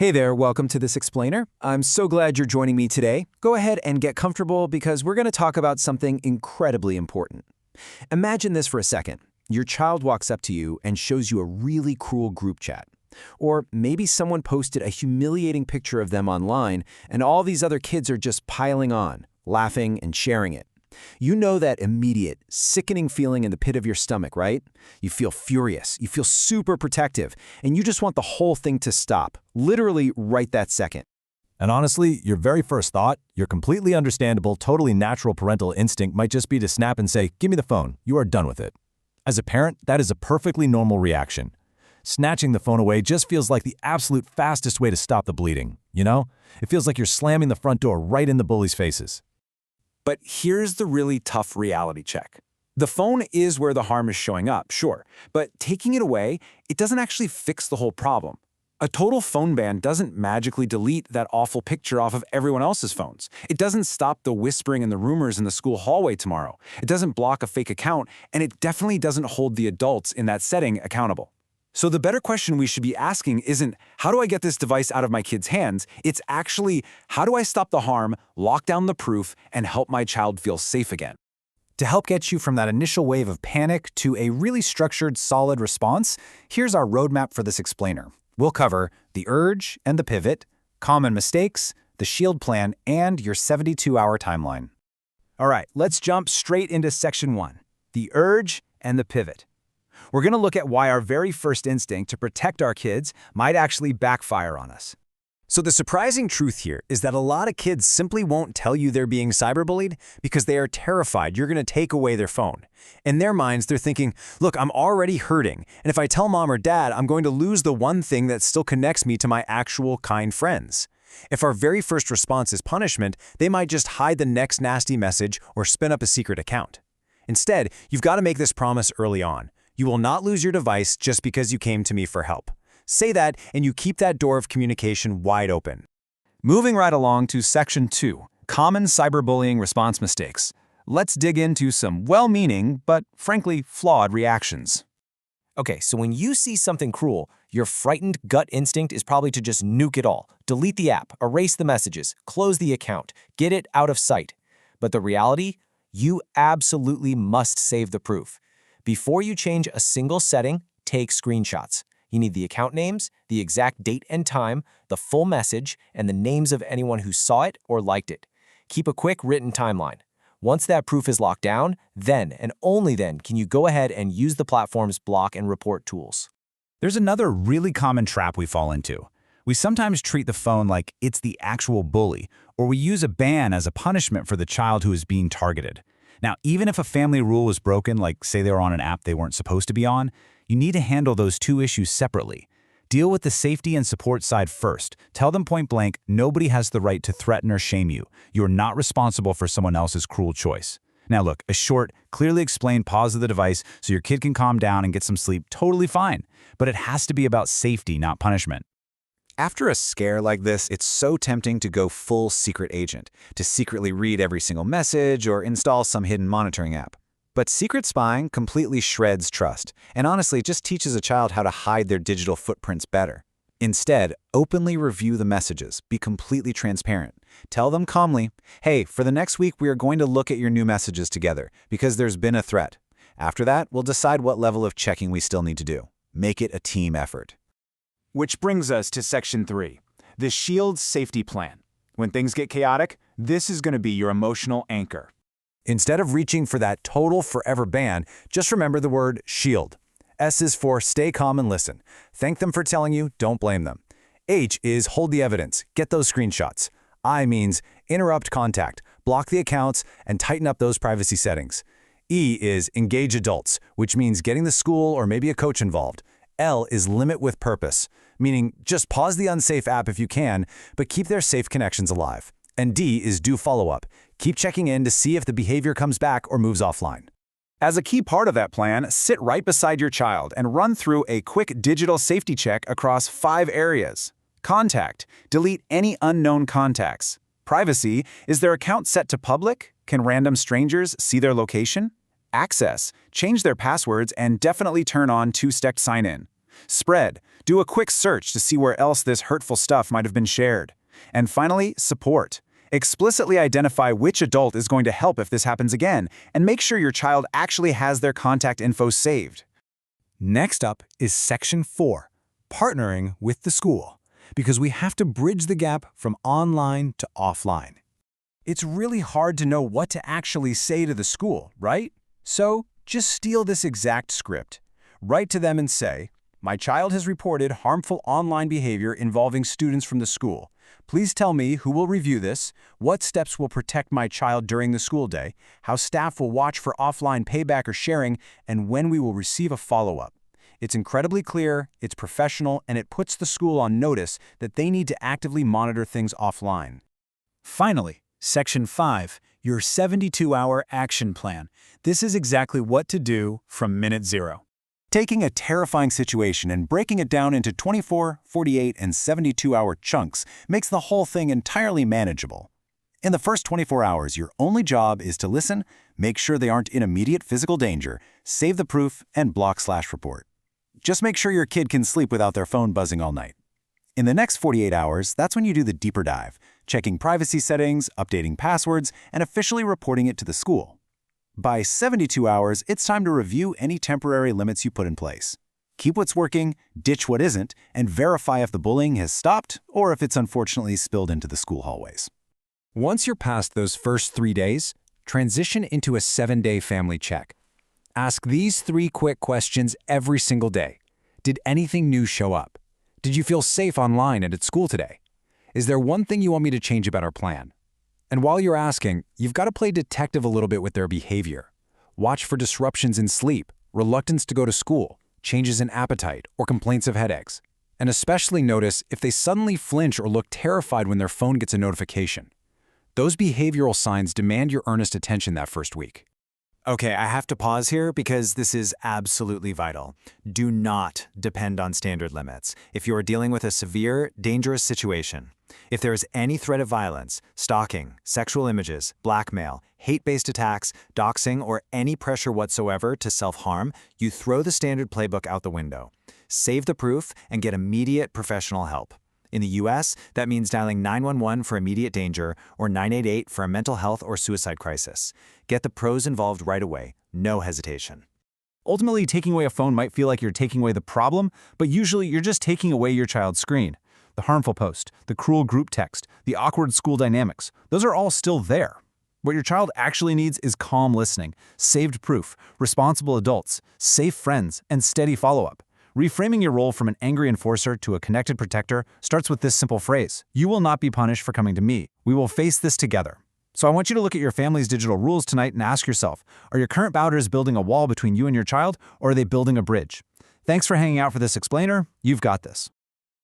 Hey there, welcome to This Explainer. I'm so glad you're joining me today. Go ahead and get comfortable because we're going to talk about something incredibly important. Imagine this for a second. Your child walks up to you and shows you a really cruel group chat. Or maybe someone posted a humiliating picture of them online and all these other kids are just piling on, laughing and sharing it. You know that immediate, sickening feeling in the pit of your stomach, right? You feel furious, you feel super protective, and you just want the whole thing to stop, literally right that second. And honestly, your very first thought, your completely understandable, totally natural parental instinct might just be to snap and say, "Give me the phone, you are done with it." As a parent, that is a perfectly normal reaction. Snatching the phone away just feels like the absolute fastest way to stop the bleeding, you know? It feels like you're slamming the front door right in the bullies' faces. But here's the really tough reality check. The phone is where the harm is showing up, sure, but taking it away, it doesn't actually fix the whole problem. A total phone ban doesn't magically delete that awful picture off of everyone else's phones. It doesn't stop the whispering and the rumors in the school hallway tomorrow. It doesn't block a fake account, and it definitely doesn't hold the adults in that setting accountable. So the better question we should be asking isn't, how do I get this device out of my kid's hands? It's actually, how do I stop the harm, lock down the proof, and help my child feel safe again? To help get you from that initial wave of panic to a really structured, solid response, here's our roadmap for This Explainer. We'll cover the urge and the pivot, common mistakes, the shield plan, and your 72-hour timeline. All right, let's jump straight into section 1, the urge and the pivot. We're going to look at why our very first instinct to protect our kids might actually backfire on us. So the surprising truth here is that a lot of kids simply won't tell you they're being cyberbullied because they are terrified you're going to take away their phone. In their minds, they're thinking, look, I'm already hurting, and if I tell mom or dad, I'm going to lose the one thing that still connects me to my actual kind friends. If our very first response is punishment, they might just hide the next nasty message or spin up a secret account. Instead, you've got to make this promise early on. You will not lose your device just because you came to me for help. Say that, and you keep that door of communication wide open. Moving right along to section 2, common cyberbullying response mistakes. Let's dig into some well-meaning, but frankly flawed reactions. Okay, so when you see something cruel, your frightened gut instinct is probably to just nuke it all. Delete the app, erase the messages, close the account, get it out of sight. But the reality? You absolutely must save the proof. Before you change a single setting, take screenshots. You need the account names, the exact date and time, the full message, and the names of anyone who saw it or liked it. Keep a quick written timeline. Once that proof is locked down, then and only then can you go ahead and use the platform's block and report tools. There's another really common trap we fall into. We sometimes treat the phone like it's the actual bully, or we use a ban as a punishment for the child who is being targeted. Now, even if a family rule was broken, like say they were on an app they weren't supposed to be on, you need to handle those two issues separately. Deal with the safety and support side first. Tell them point blank, nobody has the right to threaten or shame you. You are not responsible for someone else's cruel choice. Now look, a short, clearly explained pause of the device so your kid can calm down and get some sleep, totally fine. But it has to be about safety, not punishment. After a scare like this, it's so tempting to go full secret agent, to secretly read every single message or install some hidden monitoring app. But secret spying completely shreds trust, and honestly just teaches a child how to hide their digital footprints better. Instead, openly review the messages, be completely transparent. Tell them calmly, hey, for the next week we are going to look at your new messages together because there's been a threat. After that, we'll decide what level of checking we still need to do. Make it a team effort. Which brings us to section 3, the shield safety plan. When things get chaotic, this is going to be your emotional anchor. Instead of reaching for that total forever ban, just remember the word shield. S is for stay calm and listen. Thank them for telling you, don't blame them. H is hold the evidence, get those screenshots. I means interrupt contact, block the accounts, and tighten up those privacy settings. E is engage adults, which means getting the school or maybe a coach involved. L is limit with purpose, meaning just pause the unsafe app if you can, but keep their safe connections alive. And D is do follow-up. Keep checking in to see if the behavior comes back or moves offline. As a key part of that plan, sit right beside your child and run through a quick digital safety check across 5 areas. Contact. Delete any unknown contacts. Privacy. Is their account set to public? Can random strangers see their location? Access. Change their passwords and definitely turn on two-step sign-in. Spread. Do a quick search to see where else this hurtful stuff might have been shared. And finally, support. Explicitly identify which adult is going to help if this happens again, and make sure your child actually has their contact info saved. Next up is Section 4, partnering with the school, because we have to bridge the gap from online to offline. It's really hard to know what to actually say to the school, right? So just steal this exact script. Write to them and say, "My child has reported harmful online behavior involving students from the school. Please tell me who will review this, what steps will protect my child during the school day, how staff will watch for offline payback or sharing, and when we will receive a follow-up." It's incredibly clear, it's professional, and it puts the school on notice that they need to actively monitor things offline. Finally, Section 5, your 72-hour action plan. This is exactly what to do from minute zero. Taking a terrifying situation and breaking it down into 24, 48, and 72-hour chunks makes the whole thing entirely manageable. In the first 24 hours, your only job is to listen, make sure they aren't in immediate physical danger, save the proof, and block/report. Just make sure your kid can sleep without their phone buzzing all night. In the next 48 hours, that's when you do the deeper dive, checking privacy settings, updating passwords, and officially reporting it to the school. By 72 hours, it's time to review any temporary limits you put in place. Keep what's working, ditch what isn't, and verify if the bullying has stopped or if it's unfortunately spilled into the school hallways. Once you're past those first 3 days, transition into a 7-day family check. Ask these 3 quick questions every single day. Did anything new show up? Did you feel safe online and at school today? Is there one thing you want me to change about our plan? And while you're asking, you've got to play detective a little bit with their behavior. Watch for disruptions in sleep, reluctance to go to school, changes in appetite, or complaints of headaches. And especially notice if they suddenly flinch or look terrified when their phone gets a notification. Those behavioral signs demand your earnest attention that first week. Okay, I have to pause here because this is absolutely vital. Do not depend on standard limits if you are dealing with a severe, dangerous situation. If there is any threat of violence, stalking, sexual images, blackmail, hate-based attacks, doxing, or any pressure whatsoever to self-harm, you throw the standard playbook out the window. Save the proof and get immediate professional help. In the US, that means dialing 911 for immediate danger or 988 for a mental health or suicide crisis. Get the pros involved right away, no hesitation. Ultimately, taking away a phone might feel like you're taking away the problem, but usually you're just taking away your child's screen. The harmful post, the cruel group text, the awkward school dynamics, those are all still there. What your child actually needs is calm listening, saved proof, responsible adults, safe friends, and steady follow-up. Reframing your role from an angry enforcer to a connected protector starts with this simple phrase: "You will not be punished for coming to me. We will face this together." So I want you to look at your family's digital rules tonight and ask yourself, are your current boundaries building a wall between you and your child, or are they building a bridge? Thanks for hanging out for this explainer. You've got this.